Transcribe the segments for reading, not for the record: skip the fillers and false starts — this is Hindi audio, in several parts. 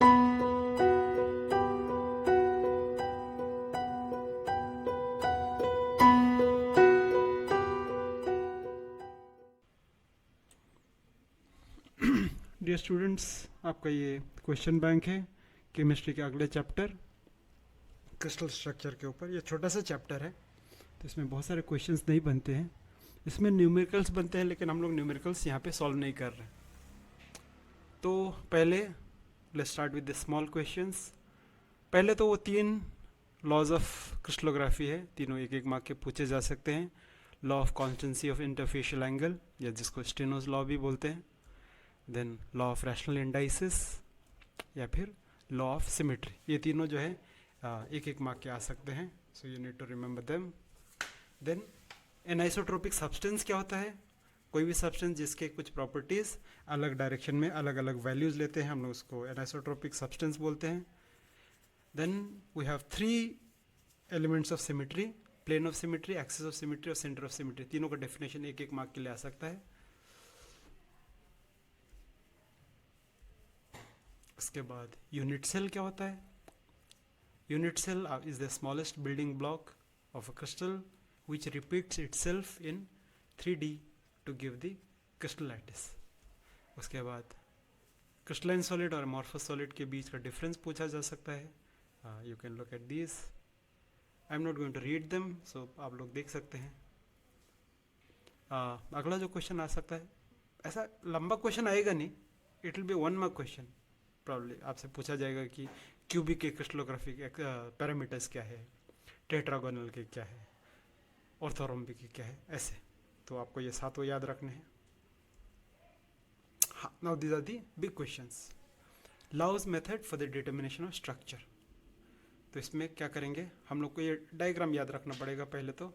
डियर स्टूडेंट्स, आपका ये क्वेश्चन बैंक है केमिस्ट्री के अगले चैप्टर क्रिस्टल स्ट्रक्चर के ऊपर। ये छोटा सा चैप्टर है तो इसमें बहुत सारे क्वेश्चंस नहीं बनते हैं। इसमें न्यूमेरिकल्स बनते हैं लेकिन हम लोग न्यूमेरिकल्स यहाँ पे सॉल्व नहीं कर रहे। तो पहले let's start with the small questions. पहले तो वो 3 लॉज ऑफ क्रिस्टलोग्राफी है, तीनों एक एक मार्क के पूछे जा सकते हैं। Law of constancy of interfacial angle, या जिसको स्टेनोज लॉ भी बोलते हैं, then law of rational indices, या फिर लॉ ऑफ सिमेट्री। ये तीनों जो है एक एक मार्क के आ सकते हैं, so you need to remember them. Then anisotropic substance क्या होता है? कोई भी सब्सटेंस जिसके कुछ प्रॉपर्टीज अलग डायरेक्शन में अलग अलग वैल्यूज लेते हैं, हम लोग उसको एनाइसोट्रोपिक सब्सटेंस बोलते हैं। Then we have 3 elements of symmetry, plane of symmetry, axis of symmetry और सेंटर ऑफ सिमेट्री। तीनों का डेफिनेशन एक एक मार्क के लिए आ सकता है। उसके बाद यूनिट सेल क्या होता है? Unit cell is the smallest building block of a crystal which repeats itself in 3D to give the crystal lattice. उसके बाद क्रिस्टलाइन सॉलिड और अमॉर्फस सॉलिड के बीच का डिफरेंस पूछा जा सकता है। You can look at this, I am not going to read them, so आप लोग देख सकते हैं। अगला जो क्वेश्चन आ सकता है, ऐसा लंबा क्वेश्चन आएगा नहीं, it will be 1 mark question probably. आपसे पूछा जाएगा कि क्यूबिक के क्रिस्टलोग्राफी के पैरामीटर्स क्या है, टेट्रागोनल के क्या है, ऑर्थोरोम्बिक की क्या है, ऐसे। तो आपको ये 7 याद रखने हैं। हाँ, now these are the big questions. Laue's method for the determination of structure. तो इसमें क्या करेंगे, हम लोग को ये डायग्राम याद रखना पड़ेगा पहले। तो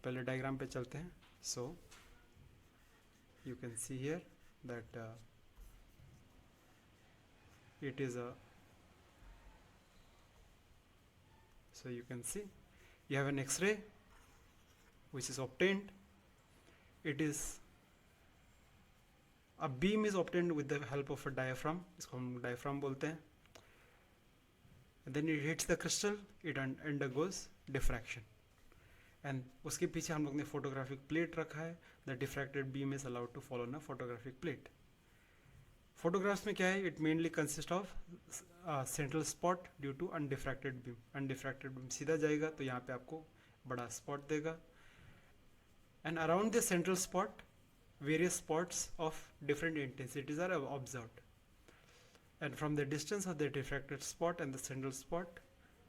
पहले डायग्राम पे चलते हैं। So you can see here that it is a, so you can see you have an X-ray which is obtained. It is a beam is obtained with the help of a diaphragm, इसको हम diaphragm बोलते हैं. And then it hits the crystal, it undergoes diffraction. And उसके पीछे हम लोग ने photographic plate रखा है. The diffracted beam is allowed to fall on a photographic plate. Photographs में क्या है? It mainly consists of central spot due to undiffracted beam. Undiffracted beam सीधा जाएगा तो यहाँ पे आपको बड़ा spot देगा. And around the central spot, various spots of different intensities are observed. And from the distance of the diffracted spot and the central spot,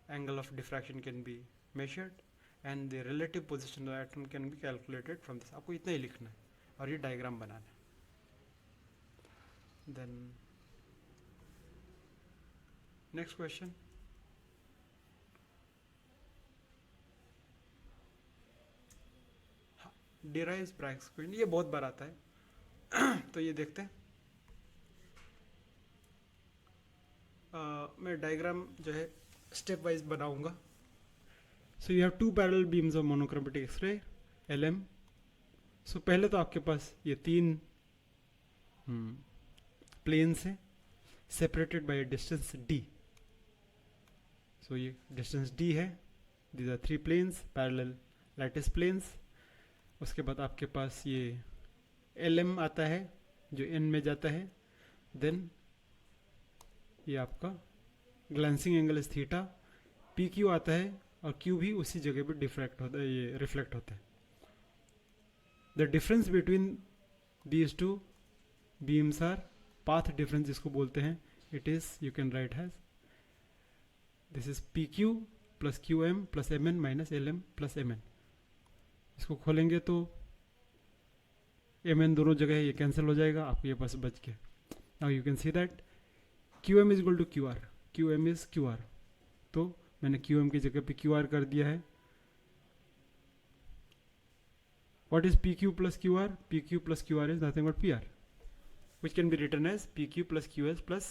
angle of diffraction can be measured, and the relative position of the atom can be calculated from this. आपको इतना ही लिखना है और ये डायग्राम बनाना है. Then next question. Derives Bragg's equation, ये बहुत बार आता है. तो ये देखते हैं. मैं डायग्राम जो है स्टेप वाइज बनाऊंगा. So you have 2 parallel beams of monochromatic x-ray LM. So पहले तो आपके पास ये 3 प्लेन्स है separated by distance D. So ये डिस्टेंस D है. These are 3 planes, parallel lattice planes. उसके बाद आपके पास ये LM आता है जो N में जाता है. देन ये आपका glancing angle is theta. PQ आता है और Q भी उसी जगह पे डिफ्रैक्ट होता है, ये रिफ्लेक्ट होता है. The difference between these 2 beams our path difference, जिसको बोलते हैं. It is, you can write has this is PQ plus QM plus MN minus LM plus MN. इसको खोलेंगे तो MN दोनों जगह ये कैंसिल हो जाएगा, आपके पास बच के. Now you can see that QM is equal to QR. QM is QR. तो मैंने QM की जगह पे QR कर दिया है. What is PQ plus QR? PQ plus QR is nothing but PR, which can be written as PQ plus QS plus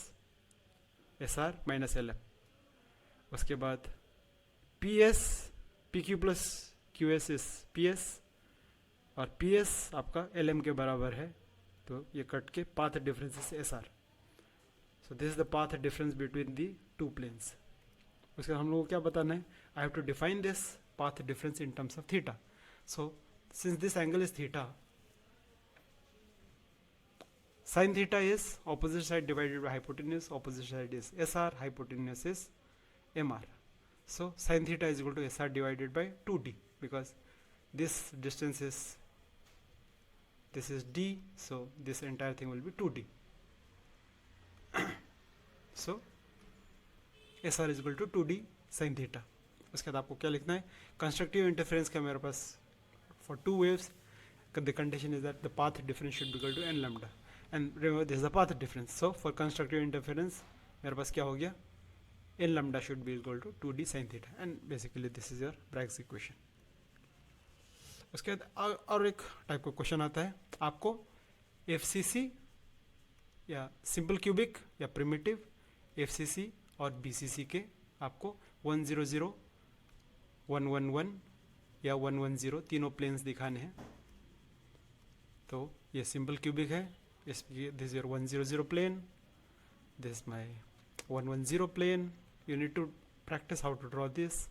SR minus LM. उसके बाद PS, PQ plus QS is PS और PS आपका LM के बराबर है. तो ये कट के path difference is SR. So this is the path difference between the two planes. उसके बाद हम लोग को क्या बताना है, I have to define this path difference in terms of theta. So since this angle is theta, sin theta is opposite side divided by hypotenuse. Opposite side is SR, hypotenuse is MR. So sin theta is equal to SR divided by 2D, because this distance is, this is D, so this entire thing will be 2D. So SR is equal to 2D sin theta. उसके बाद आपको क्या लिखना है, कंस्ट्रक्टिव इंटरफेरेंस का मेरे पास for two waves the condition is that the path difference should be equal to n lambda, and remember this is the path difference. So for constructive interference मेरे पास क्या हो गया, n lambda should be equal to 2d sin theta, and basically this is your Bragg's equation. उसके बाद और एक टाइप का क्वेश्चन आता है, आपको FCC या सिंपल क्यूबिक या प्रिमिटिव FCC और BCC के आपको 100, 111 या 110 तीनों प्लेन्स दिखाने हैं. तो ये सिंपल क्यूबिक है, this your 100 plane, this my 110 plane. You need to practice how to draw this.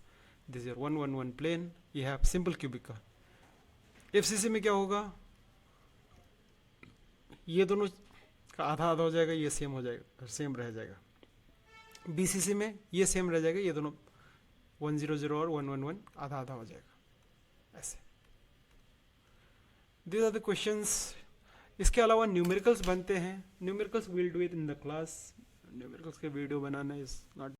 This your 111 plane. ये है सिंपल क्यूबिक का. FCC में क्या होगा, ये दोनों का आधा आधा हो जाएगा, ये सेम हो जाएगा, सेम रह जाएगा. BCC में ये सेम रह जाएगा, ये दोनों 100 और 111 आधा आधा हो जाएगा ऐसे. These are the questions. इसके अलावा न्यूमेरिकल्स बनते हैं. Numericals will do it in the class. Numericals के वीडियो बनाना इज नॉट